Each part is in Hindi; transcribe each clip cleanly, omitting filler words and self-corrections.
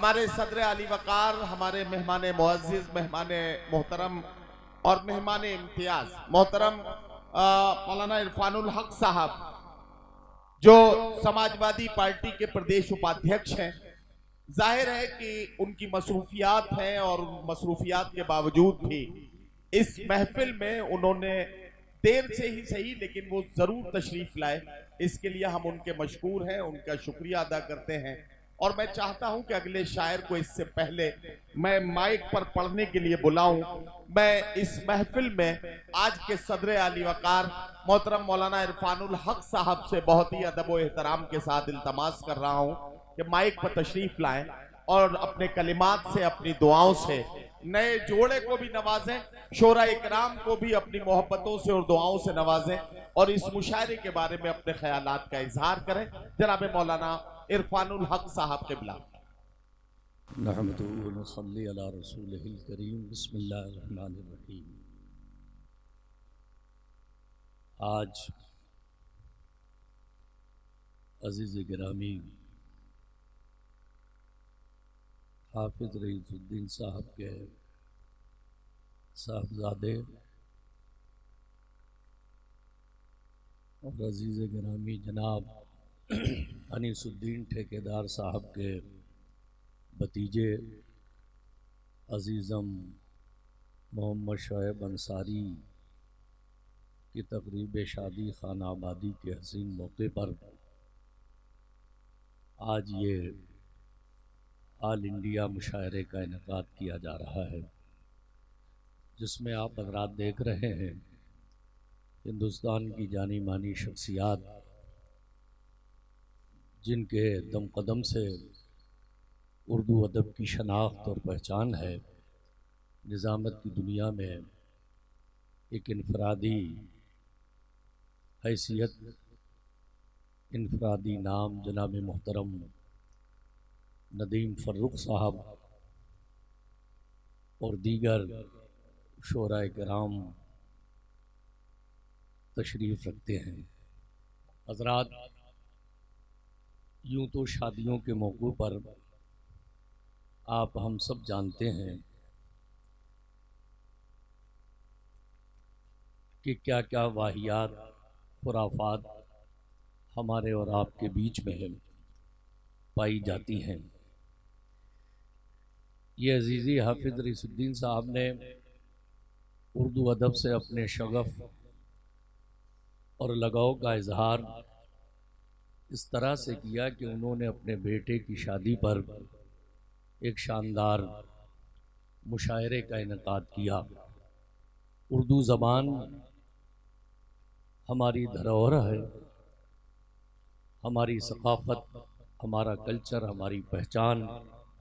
हमारे सदर अली वकार, हमारे मेहमान मुअज़्ज़िज़, मेहमान मोहतरम और मेहमान इम्तियाज मोहतरम मौलाना इरफानुल हक साहब, जो समाजवादी पार्टी के प्रदेश उपाध्यक्ष हैं। जाहिर है कि उनकी मसरूफियात हैं और मसरूफियात के बावजूद भी इस महफिल में उन्होंने देर से ही सही लेकिन वो जरूर तशरीफ लाए। इसके लिए हम उनके मशकूर हैं, उनका शुक्रिया अदा करते हैं। और मैं चाहता हूं कि अगले शायर को इससे पहले मैं माइक पर पढ़ने के लिए बुलाऊं। मैं इस महफिल में आज के सदर आली वकार मोहतरम मौलाना इरफानुल हक साहब से बहुत ही अदब व एहतराम के साथ इल्तमास कर रहा हूं कि माइक पर तशरीफ लाएं और अपने कलिमात से, अपनी दुआओं से नए जोड़े को भी नवाजें, शोरा इकराम को भी अपनी मोहब्बतों से और दुआओं से नवाजें और इस मुशायरे के बारे में अपने ख्यालात का इजहार करें। जनाब मौलाना इरफानुल हक साहब क़िबला। नहमदुहु व नसल्ली अला रसूलिहिल करीम। बिस्मिल्लाहिर रहमानिर रहीम। आज अज़ीज़ गिरामी हाफिज़ रईसुद्दीन साहब के साहबजादे और अज़ीज़ गिरामी जनाब अनीसुद्दीन ठेकेदार साहब के भतीजे अज़ीज़म मोहम्मद शोएब अंसारी की तक़रीब शादी खाना आबादी के हसीन मौके पर आज ये ऑल इंडिया मुशायरे का इनेकाद किया जा रहा है, जिसमें आप हज़रात देख रहे हैं हिंदुस्तान की जानी मानी शख्सियात, जिनके दम कदम से उर्दू अदब की शनाख्त और पहचान है, निज़ामत की दुनिया में एक इनफरादी हैसियत, इनफरादी नाम जनाब मोहतरम नदीम फ़र्रुख साहब और दीगर शोरा किराम तशरीफ़ रखते हैं। हज़रात, यूँ तो शादियों के मौक़ों पर आप हम सब जानते हैं कि क्या क्या वाहियात, खुराफात हमारे और आपके बीच में पाई जाती हैं। ये अज़ीज़ी हाफिज़ रईसुद्दीन साहब ने उर्दू अदब से अपने शगफ़ और लगाव का इजहार इस तरह से किया कि उन्होंने अपने बेटे की शादी पर एक शानदार मुशायरे का इनेकाद किया। उर्दू ज़बान हमारी धरोहर है, हमारी सक़ाफ़त, हमारा कल्चर, हमारी पहचान,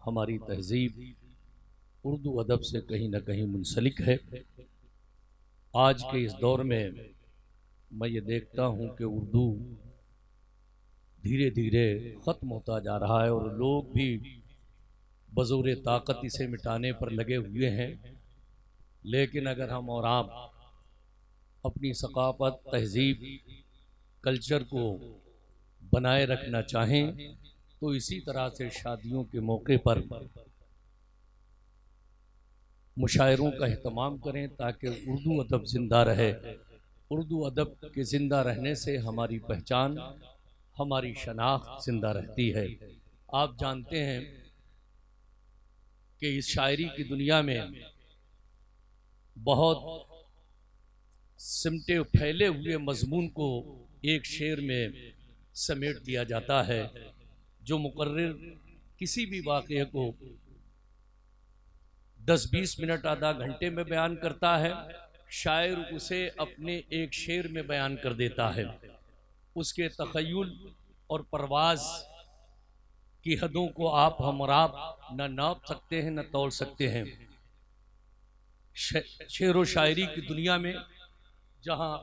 हमारी तहज़ीब उर्दू अदब से कहीं न कहीं मुंसलिक है। आज के इस दौर में मैं ये देखता हूँ कि उर्दू धीरे धीरे ख़त्म होता जा रहा है और लोग भी बज़ोर ताकत इसे मिटाने पर लगे हुए हैं। लेकिन अगर हम और आप अपनी सक़ाफ़त, तहज़ीब, कल्चर को बनाए रखना चाहें तो इसी तरह से शादियों के मौके पर मुशायरों का अहतमाम करें ताकि उर्दू अदब ज़िंदा रहे। उर्दू अदब के ज़िंदा रहने से हमारी पहचान, हमारी शनाख्त ज़िंदा रहती है। आप जानते हैं कि इस शायरी की दुनिया में बहुत सिमटे फैले हुए मज़मून को एक शेर में समेट दिया जाता है। जो मुकर्रिर किसी भी वाक़े को 10-20 मिनट, आधा घंटे में बयान करता है, शायर उसे अपने एक शेर में बयान कर देता है। उसके तख़य्युल और परवाज़ की हदों को आप हम और आप न नाप सकते हैं, न तोल सकते हैं। शेर व शायरी की दुनिया में जहाँ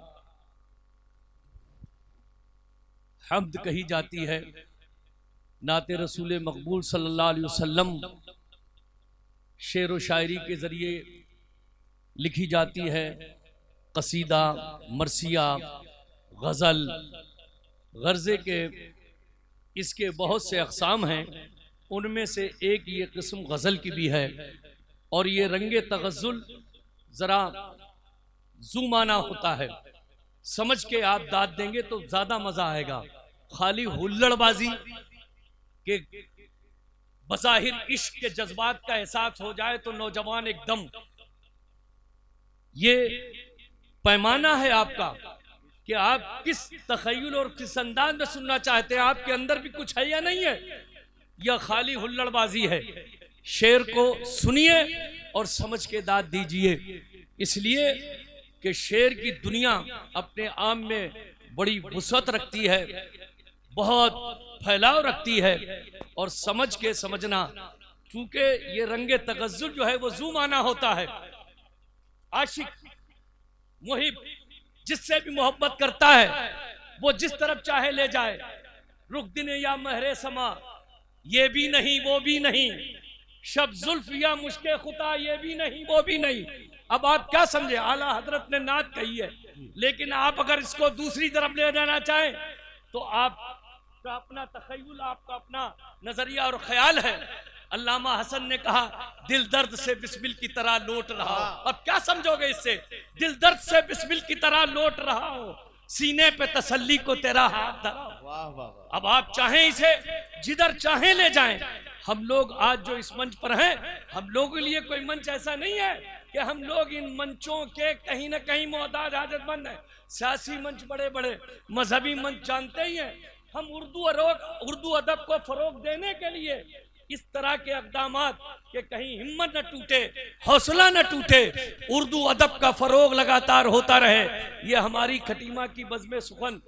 हम्द कही जाती है, नाते रसूल मकबूल सल्लल्लाहु अलैहि वसल्लम शेर व शायरी के ज़रिए लिखी जाती है। कसीदा, मरसिया, गज़ल, गर्ज़े के इसके बहुत से अक़साम हैं। उनमें से एक ये किस्म गज़ल की भी है। और ये रंगे तगज़ुल ज़रा ज़ूमाना होता है, समझ के आप दाद देंगे तो ज़्यादा मज़ा आएगा। खाली हुल्लड़बाजी के बज़ाहिर इश्क के जज्बात का एहसास हो जाए तो नौजवान एकदम, ये पैमाना है आपका कि आप किस तख़य्युल और किस अंदाज में सुनना चाहते हैं, आपके अंदर भी कुछ है या नहीं है, या खाली हुल्लड़बाजी है। शेर को सुनिए और समझ के दाद दीजिए, इसलिए कि शेर की दुनिया अपने आप में बड़ी वुसअत रखती है, बहुत फैलाव रखती है, और समझ के समझना, क्योंकि ये रंगे तगज़्ज़ुल जो है वो ज़ूमाना होता है। आशिक मुहिब जिससे भी मोहब्बत करता है वो जिस तरफ चाहे ले जाए, रुख दिने या महरे समा, ये भी नहीं वो भी नहीं, शब जुल्फ या मुश्के खुता, ये भी नहीं वो भी नहीं। अब आप क्या समझे, आला हजरत ने नात कही है, लेकिन आप अगर इसको दूसरी तरफ ले जाना चाहें तो आपका अपना तख़य्युल, आपका अपना नजरिया और ख्याल है। अल्लामा हसन ने कहा, दिल दर्द से बिस्मिल की तरह लौट रहा हो। अब क्या समझोगे इससे, दिल दर्द से बिस्मिल की तरह लौट रहा हो, सीने पे तसल्ली को तेरा हाथ धरा हो। अब आप चाहें इसे जिधर चाहें ले जाएं। हम लोग आज जो इस मंच पर हैं, हम लोगों के लिए कोई मंच ऐसा नहीं है कि हम लोग इन मंचों के कहीं ना कहीं मोहताज हाजतमंद हैं। सियासी मंच बड़े बड़े, मजहबी मंच जानते ही हैं। हम उर्दू अदब को फरोग देने के लिए इस तरह के इक़दामात कि कहीं हिम्मत न टूटे, हौसला न टूटे, उर्दू अदब का फरोग लगातार होता रहे। ये हमारी खटीमा की बज़्म सुखन,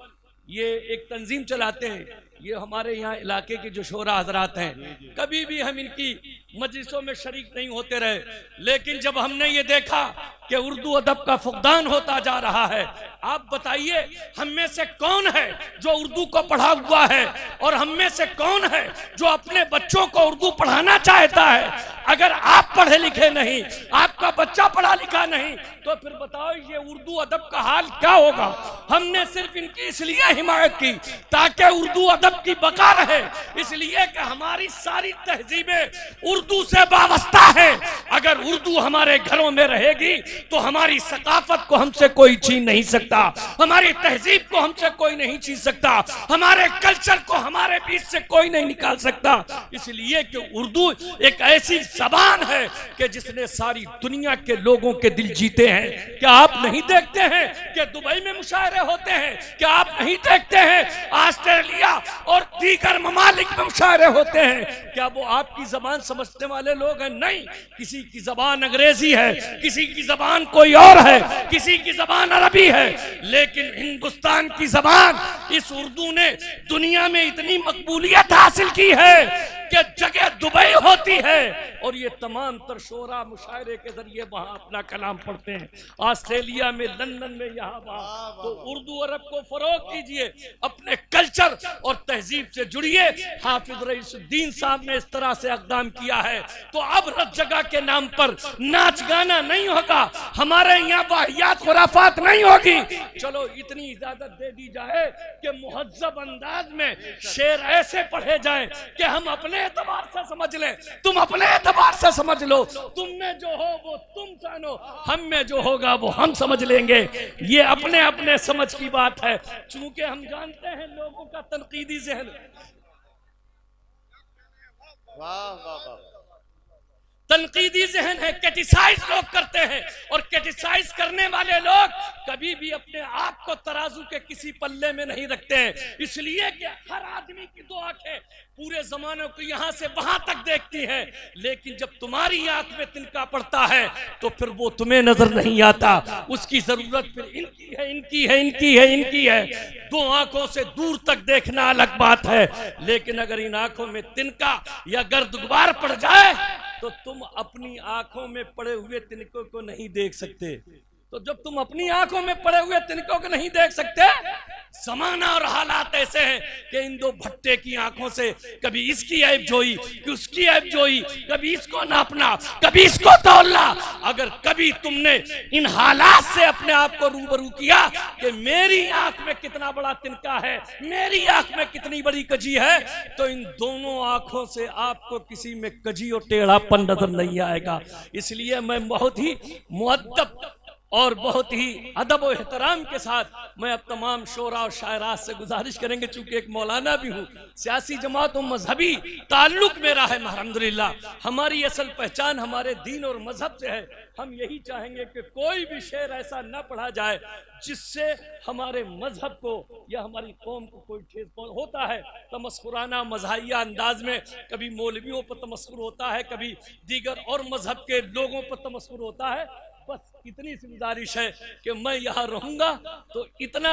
ये एक तंजीम चलाते हैं, ये हमारे यहाँ इलाके के जो शोरा हजरात हैं, कभी भी हम इनकी मजलिसों में शरीक नहीं होते रहे, लेकिन जब हमने ये देखा कि उर्दू अदब का फुकदान होता जा रहा है, आप बताइए हम में से कौन है जो उर्दू को पढ़ा हुआ है, और हम में से कौन है जो अपने बच्चों को उर्दू पढ़ाना चाहता है। अगर आप पढ़े लिखे नहीं, आपका बच्चा पढ़ा लिखा नहीं, तो फिर बताओ ये उर्दू अदब का हाल क्या होगा। हमने सिर्फ इनकी इसलिए हिमायत की ताकि उर्दू अदब की बका रहे, इसलिए कि हमारी सारी तहजीबें उर्दू से वाबस्ता है। अगर उर्दू हमारे घरों में रहेगी तो हमारी सकाफत को हमसे कोई छीन नहीं सकता, हमारी तहजीब को हमसे कोई नहीं छीन सकता, हमारे कल्चर को हमारे बीच से कोई नहीं निकाल सकता। इसलिए कि उर्दू एक ऐसी ज़बान है कि जिसने सारी दुनिया के लोगों के दिल जीते हैं। क्या आप नहीं देखते हैं कि दुबई में मुशायरे होते हैं? क्या आप नहीं देखते हैं ऑस्ट्रेलिया और दीगर ममालिक में मुशायरे होते हैं? क्या वो आपकी ज़बान समझने वाले लोग हैं? नहीं, किसी की ज़बान अंग्रेजी है, किसी की ज़बान कोई और है, किसी की ज़बान अरबी है, लेकिन हिंदुस्तान की ज़बान इस उर्दू ने दुनिया में इतनी मकबूलियत हासिल की है कि जगह दुबई होती है और ये तमाम तर शोरा मुशायरे के जरिए वहाँ अपना कलाम पढ़ते हैं, ऑस्ट्रेलिया में, लंदन में, यहाँ वहाँ। तो उर्दू अरब को फरोग कीजिए, अपने कल्चर और तहजीब से जुड़िए। हाफिज रईसुद्दीन साहब ने इस तरह से इक़दाम किया है, तो अब रत जगह के नाम पर नाच गाना नहीं होगा, हमारे यहाँ वाहियात खुराफात नहीं होगी। चलो इतनी इजाजत दे दी जाए कि मुहज्जब अंदाज में शेर ऐसे पढ़े जाए कि हम अपने एतबार से समझ लें, तुम अपने एतबार से समझ लो, तुम में जो हो वो तुम जानो, हम में जो होगा वो हम समझ लेंगे। ये अपने अपने समझ की बात है, चूंकि हम जानते हैं लोगों का तनकीदी ज़हन, तनकीदी जहन है, क्रिटिसाइज लोग करते हैं, और क्रिटिसाइज करने वाले लोग कभी भी अपने आप को तराजू के किसी पल्ले में नहीं रखते हैं। इसलिए कि हर आदमी की दो आंखें पूरे जमाने को यहाँ से वहां तक देखती हैं, लेकिन जब तुम्हारी आंख में तिनका पड़ता है तो फिर वो तुम्हें नजर नहीं आता। उसकी जरूरत फिर इनकी है, इनकी है, इनकी है, इनकी है। दो आंखों से दूर तक देखना अलग बात है, लेकिन अगर इन आंखों में तिनका या गर्द गुबार पड़ जाए तो तुम अपनी आंखों में पड़े हुए तिनकों को नहीं देख सकते। तो जब तुम अपनी आंखों में पड़े हुए तिनकों को नहीं देख सकते, जमाना और हालात ऐसे हैं कि इन दो भट्टे की आंखों से कभी इसकी ऐब जोई, कि उसकी ऐब जोई, कभी इसको नापना, कभी इसको तौलना। अगर कभी तुमने इन हालात से अपने आप को रूबरू किया कि मेरी आंख में कितना बड़ा तिनका है, मेरी आंख में कितनी बड़ी कजी है, तो इन दोनों आंखों से आपको किसी में कजी और टेढ़ापन नजर नहीं आएगा। इसलिए मैं बहुत ही मुअद्दब और बहुत ही अदब और एहतराम के साथ मैं अब तमाम शोरा और शायरात से गुजारिश करेंगे, चूंकि एक मौलाना भी हूँ, सियासी जमात और मजहबी ताल्लुक मेरा है, अल्हम्दुलिल्लाह हमारी असल पहचान हमारे दीन और मजहब से है। हम यही चाहेंगे कि कोई भी शेर ऐसा न पढ़ा जाए जिससे हमारे मजहब को या हमारी कौम को कोई ठेस होता है। तमस्कुराना मज़ाहिया अंदाज में कभी मौलवियों पर तमस्कुर होता है, कभी दीगर और मजहब के लोगों पर तमस्कुर होता है। बस इतनी सी गुजारिश है कि मैं यहाँ रहूंगा तो इतना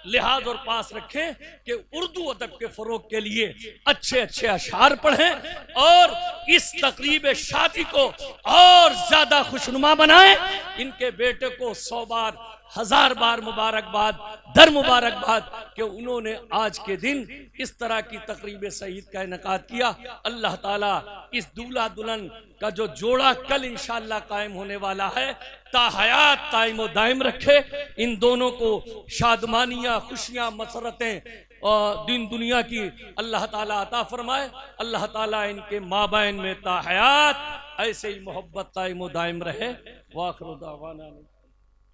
लिहाज और पास रखें कि उर्दू अदब के फरोग के लिए अच्छे अच्छे अशार पढ़ें और इस तकरीब शादी को और ज्यादा खुशनुमा बनाएं। इनके बेटे को 100 बार 1000 बार मुबारकबाद, दर मुबारकबाद कि उन्होंने आज के दिन इस तरह की तकरीब सईद का इनकाद किया। अल्लाह ताला इस दूल्हा दुल्हन का जो जोड़ा कल इंशाअल्लाह कायम होने वाला है, ताहयात कायम व दायम रखे। इन दोनों को शादमानियाँ, खुशियाँ, मसरतें और दिन दुनिया की अल्लाह ताला अता फरमाए। अल्लाह ताला इनके माबैन में ताहयात ऐसे ही मोहब्बत कायम व दायम रहे। वाखिर दावाना।